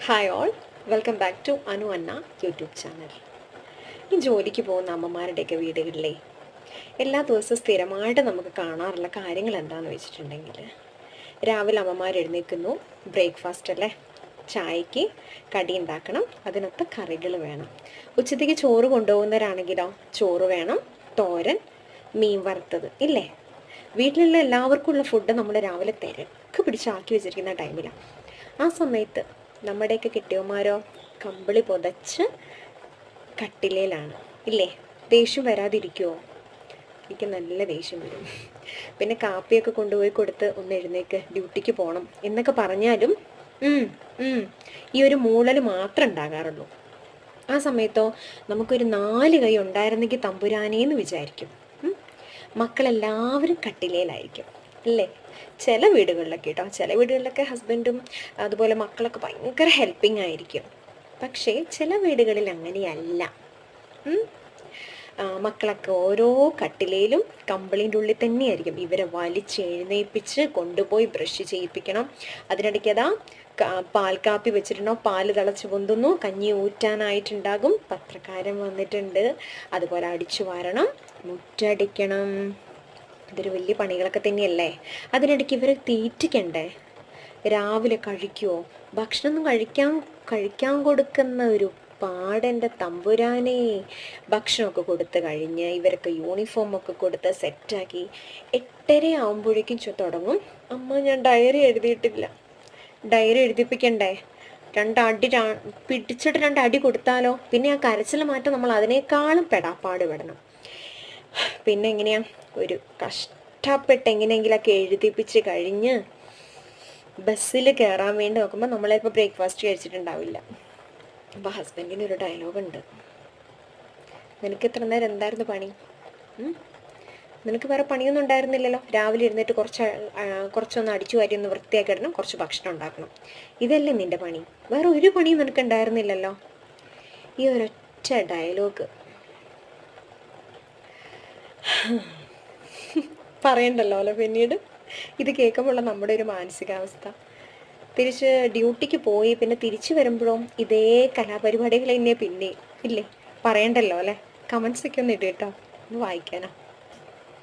Hi all, welcome back to Anu Anna YouTube channel. ഈ ജോലിക്ക് പോകുന്ന അമ്മമാരുടെയൊക്കെ വീടുകളിലെ എല്ലാ ദിവസവും സ്ഥിരമായിട്ട് നമുക്ക് കാണാറുള്ള കാര്യങ്ങൾ എന്താണെന്ന് വെച്ചിട്ടുണ്ടെങ്കിൽ, രാവിലെ അമ്മമാർ എഴുന്നേൽക്കുന്നു, ബ്രേക്ക്ഫാസ്റ്റ് അല്ലേ, ചായക്ക് കടി ഉണ്ടാക്കണം, അതിനൊത്ത് കറികൾ വേണം. ഉച്ചത്തേക്ക് ചോറ് കൊണ്ടുപോകുന്നവരാണെങ്കിലോ ചോറ് വേണം, തോരൻ, മീൻ വറുത്തത് ഇല്ലേ. വീട്ടിലുള്ള എല്ലാവർക്കും ഉള്ള ഫുഡ് നമ്മൾ രാവിലെ തിരക്ക് പിടിച്ചാക്കി വെച്ചിരിക്കുന്ന ടൈമിലാണ്. ആ സമയത്ത് നമ്മുടെയൊക്കെ കെട്ടിയവന്മാരോ കമ്പിളി പുതച്ച് കട്ടിലേലാണ് ഇല്ലേ. ദേഷ്യം വരാതിരിക്കുമോ? എനിക്ക് നല്ല ദേഷ്യം വരും. പിന്നെ കാപ്പിയൊക്കെ കൊണ്ടുപോയി കൊടുത്ത് ഒന്ന് എഴുന്നേക്ക്, ഡ്യൂട്ടിക്ക് പോകണം എന്നൊക്കെ പറഞ്ഞാലും ഈ ഒരു മൂളൽ മാത്രം ഉണ്ടാകാറുള്ളൂ. ആ സമയത്തോ നമുക്കൊരു 4 കൈ ഉണ്ടായിരുന്നെങ്കിൽ തമ്പുരാനേന്ന് വിചാരിക്കും. മക്കളെല്ലാവരും കട്ടിലേലായിരിക്കും അല്ലേ. ചില വീടുകളിലൊക്കെ കേട്ടോ, ചില വീടുകളിലൊക്കെ ഹസ്ബൻഡും അതുപോലെ മക്കളൊക്കെ ഭയങ്കര ഹെൽപ്പിംഗ് ആയിരിക്കും. പക്ഷേ ചില വീടുകളിൽ അങ്ങനെയല്ല. മക്കളൊക്കെ ഓരോ കട്ടിലേലും കമ്പിളിൻ്റെ ഉള്ളിൽ തന്നെയായിരിക്കും. ഇവരെ വലിച്ചെഴുന്നേൽപ്പിച്ച് കൊണ്ടുപോയി ബ്രഷ് ചെയ്യിപ്പിക്കണം. അതിനിടയ്ക്ക് അതാ പാൽ കാപ്പി വെച്ചിട്ടുണ്ടോ, പാല് തിളച്ച് പൊന്തുന്നു, കഞ്ഞി ഊറ്റാനായിട്ടുണ്ടാകും, പത്രക്കാരൻ വന്നിട്ടുണ്ട്, അതുപോലെ അടിച്ചു വാരണം, മുറ്റടിക്കണം. ഇതൊരു വലിയ പണികളൊക്കെ തന്നെയല്ലേ. അതിനിടയ്ക്ക് ഇവരെ തീറ്റിക്കണ്ടേ. രാവിലെ കഴിക്കുമോ? ഭക്ഷണമൊന്നും കഴിക്കാൻ കൊടുക്കുന്ന ഒരു പാടെൻ്റെ തമ്പുരാനേ. ഭക്ഷണമൊക്കെ കൊടുത്ത് കഴിഞ്ഞ് ഇവരൊക്കെ യൂണിഫോമൊക്കെ കൊടുത്ത് സെറ്റാക്കി 8:30 ആകുമ്പോഴേക്കും തുടങ്ങും. അമ്മ, ഞാൻ ഡയറി എഴുതിയിട്ടില്ല. ഡയറി എഴുതിപ്പിക്കണ്ടേ? 2 അടി പിടിച്ചിട്ട് 2 അടി കൊടുത്താലോ? പിന്നെ ആ കരച്ചിൽ മാറ്റം നമ്മൾ അതിനേക്കാളും പെടാപ്പാട് പെടണം. പിന്നെ എങ്ങനെയാ, ഒരു കഷ്ടപ്പെട്ട് എങ്ങനെയെങ്കിലൊക്കെ എഴുതിപ്പിച്ച് കഴിഞ്ഞ് ബസ്സിൽ കയറാൻ വേണ്ടി നോക്കുമ്പോൾ നമ്മളിപ്പോൾ ബ്രേക്ക്ഫാസ്റ്റ് കഴിച്ചിട്ടുണ്ടാവില്ല. അപ്പോൾ ഹസ്ബൻഡിനൊരു ഡയലോഗുണ്ട്, നിനക്ക് ഇത്ര നേരം എന്തായിരുന്നു പണി? നിനക്ക് വേറെ പണിയൊന്നും ഉണ്ടായിരുന്നില്ലല്ലോ. രാവിലെ ഇരുന്നിട്ട് കുറച്ചൊന്ന് അടിച്ചു വാരി ഒന്ന് വൃത്തിയാക്കി ഇടണം, കുറച്ച് ഭക്ഷണം ഉണ്ടാക്കണം, ഇതല്ലേ നിൻ്റെ പണി. വേറെ ഒരു പണിയും നിനക്ക് ഉണ്ടായിരുന്നില്ലല്ലോ. ഈ ഒരൊറ്റ ഡയലോഗ് പറയണ്ടല്ലോ അല്ലേ. പിന്നീട് ഇത് കേൾക്കുമ്പോഴുള്ള നമ്മുടെ ഒരു മാനസികാവസ്ഥ. തിരിച്ച് ഡ്യൂട്ടിക്ക് പോയി പിന്നെ തിരിച്ചു വരുമ്പോഴും ഇതേ കലാപരിപാടികൾ തന്നെ പിന്നെ ഇല്ലേ. പറയണ്ടല്ലോ അല്ലേ. കമൻസൊക്കെ ഒന്ന് ഇട്ട് കേട്ടോ, ഒന്ന് വായിക്കാനോ.